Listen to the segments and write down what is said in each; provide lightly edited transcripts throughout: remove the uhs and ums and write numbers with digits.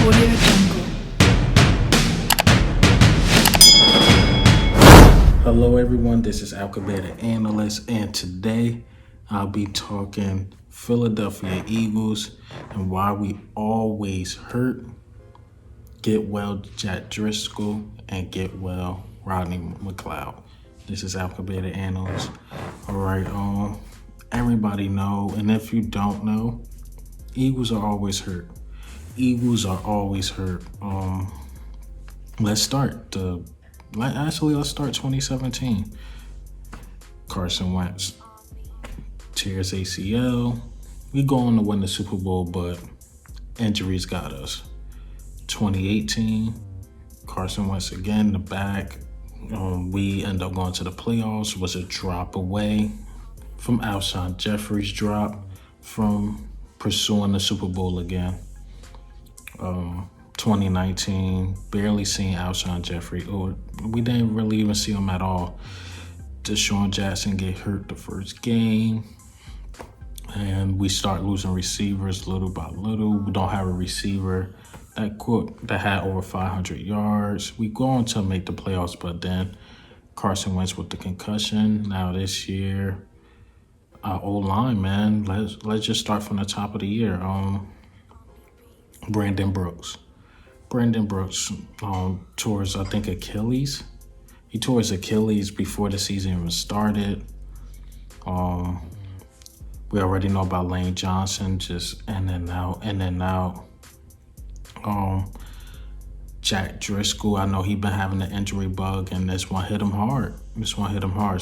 Audio Jungle. Hello everyone, this is Alphabet Analyst, and today I'll be talking Philadelphia Eagles and why we always hurt. Get well, Jack Driscoll, and get well, Rodney McLeod. This is Alphabet Analyst. All right, everybody know, and if you don't know, Eagles are always hurt. Eagles are always hurt. Let's start let's start 2017. Carson Wentz tears ACL. We go on to win the Super Bowl, but injuries got us. 2018, Carson Wentz again, the back. We end up going to the playoffs. Was a drop away from Alshon Jeffrey's drop from pursuing the Super Bowl again. 2019, barely seen Alshon Jeffrey, or we didn't really even see him at all. Deshaun Jackson get hurt the first game, and we start losing receivers little by little. We don't have a receiver that had over 500 yards. We go on to make the playoffs, but then Carson Wentz with the concussion. Now this year, our O-line, man, let's just start from the top of the year. Brandon Brooks tore his, I think, Achilles. He tore his Achilles before the season even started. We already know about Lane Johnson, just in and out. Jack Driscoll, I know he's been having an injury bug, and this one hit him hard.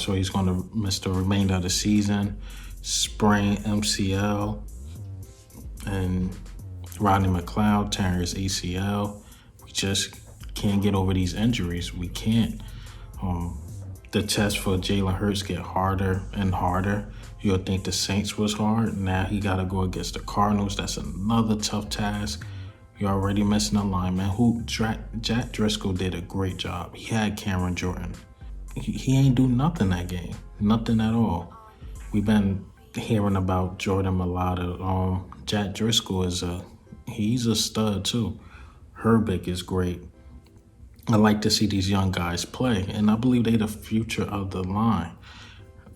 So he's going to miss the remainder of the season. Sprain MCL, and Rodney McLeod tearing his ACL. We just can't get over these injuries. We can't. The test for Jalen Hurts get harder and harder. You'll think the Saints was hard. Now he got to go against the Cardinals. That's another tough task. You're already missing a lineman. Jack Driscoll did a great job. He had Cameron Jordan. He ain't do nothing that game. Nothing at all. We've been hearing about Jordan Mailata. Jack Driscoll he's a stud too. Herbig is great. I like to see these young guys play, and I believe they're the future of the line.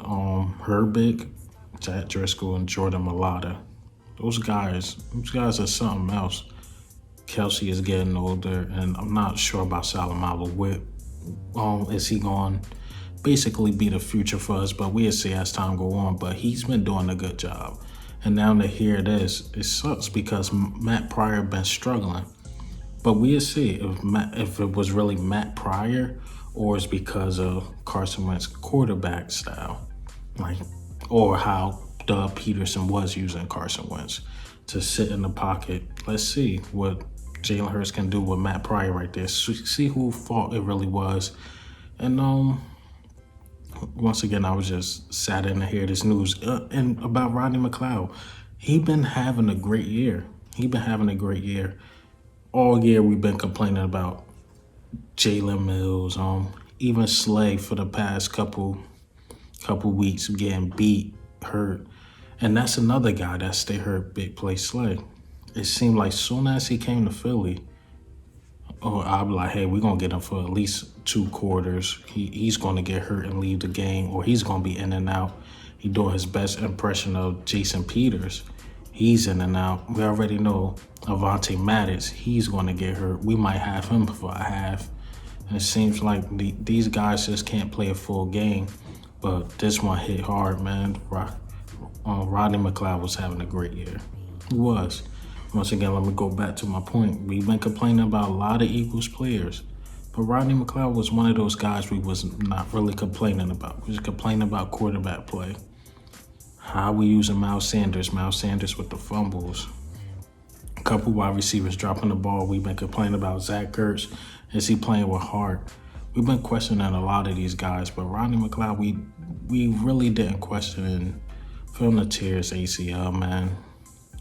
Herbig, Jack Driscoll, and Jordan Mailata. Those guys are something else. Kelsey is getting older, and I'm not sure about Salamava. Is he going to basically be the future for us? But we'll see as time go on. But he's been doing a good job. And now to hear this, it sucks because Matt Pryor been struggling. But we'll see if it was really Matt Pryor or it's because of Carson Wentz's quarterback style, or how Doug Peterson was using Carson Wentz to sit in the pocket. Let's see what Jalen Hurts can do with Matt Pryor right there. See whose fault it really was. And once again, I was just saddened to hear this news. And about Rodney McLeod, he been having a great year. All year we've been complaining about Jalen Mills, even Slay for the past couple weeks getting beat, hurt. And that's another guy that stay hurt, big play Slay. It seemed like soon as he came to Philly, I'll be like, hey, we're going to get him for at least 2 quarters. He's going to get hurt and leave the game, or he's going to be in and out. He doing his best impression of Jason Peters. He's in and out. We already know Avonte Maddox, he's going to get hurt. We might have him for a half. And it seems like these guys just can't play a full game. But this one hit hard, man. Rodney McLeod was having a great year. He was. Once again, let me go back to my point. We've been complaining about a lot of Eagles players, but Rodney McLeod was one of those guys we was not really complaining about. We was complaining about quarterback play. How we using Miles Sanders with the fumbles. A couple wide receivers dropping the ball. We've been complaining about Zach Ertz. Is he playing with heart? We've been questioning a lot of these guys, but Rodney McLeod, we really didn't question from the tears ACL, man.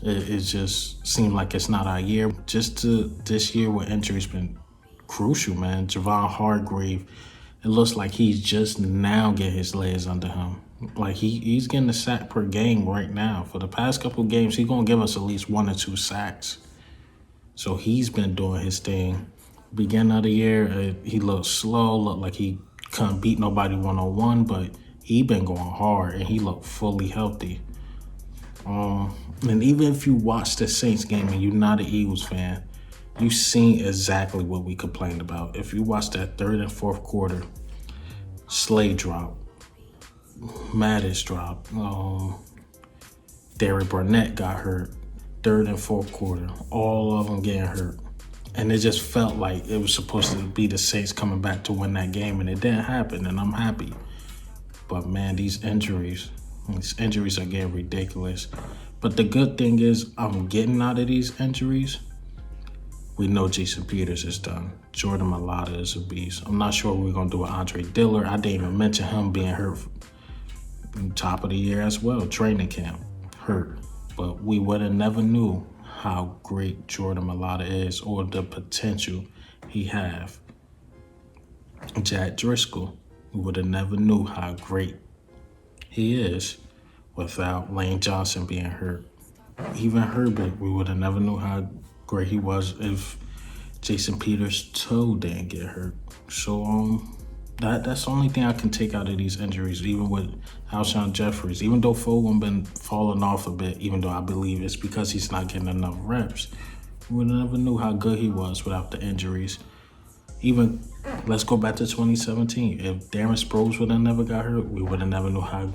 It just seemed like it's not our year. This year with injuries been crucial, man. Javon Hargrave, it looks like he's just now getting his legs under him. Like he's getting a sack per game right now. For the past couple games, he's gonna give us at least 1 or 2 sacks. So he's been doing his thing. Beginning of the year, he looked slow, looked like he couldn't beat nobody one-on-one, but he been going hard and he looked fully healthy. And even if you watch the Saints game and you're not an Eagles fan, you seen exactly what we complained about. If you watch that third and fourth quarter, Slay drop, Mattis drop, Derek Barnett got hurt, third and fourth quarter, all of them getting hurt. And it just felt like it was supposed to be the Saints coming back to win that game, and it didn't happen, and I'm happy. But man, these injuries are getting ridiculous. But the good thing is I'm getting out of these injuries. We know Jason Peters is done. Jordan Mailata is a beast. I'm not sure what we're going to do with Andre Dillard. I didn't even mention him being hurt top of the year as well. Training camp, hurt. But we would have never knew how great Jordan Mailata is or the potential he have. Jack Driscoll, we would have never knew how great he is without Lane Johnson being hurt. Even Herbert, we would have never knew how great he was if Jason Peters' toe didn't get hurt. So that's the only thing I can take out of these injuries, even with Alshon Jeffries. Even though Fulgham been falling off a bit, even though I believe it's because he's not getting enough reps, we would have never knew how good he was without the injuries. Even, let's go back to 2017. If Darren Sproles would have never got hurt, we would have never knew how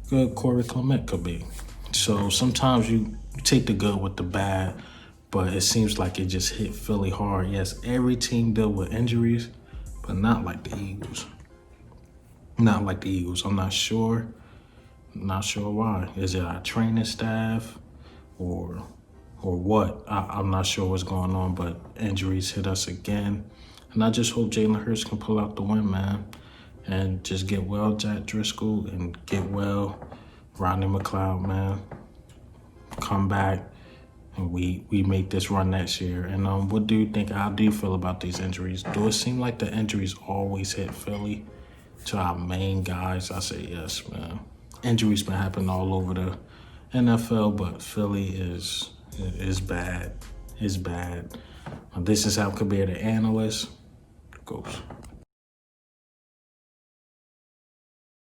good Corey Clement could be. So sometimes you take the good with the bad, but it seems like it just hit Philly hard. Yes, every team dealt with injuries, but not like the Eagles. Not like the Eagles. I'm not sure. Not sure why. Is it our training staff or what? I'm not sure what's going on, but injuries hit us again. And I just hope Jalen Hurts can pull out the win, man. And just get well, Jack Driscoll, and get well, Rodney McLeod, man. Come back, and we make this run next year. And what do you think? How do you feel about these injuries? Do it seem like the injuries always hit Philly to our main guys? I say yes, man. Injuries been happening all over the NFL, but Philly is bad. It's bad. This is how compared to analysts goes.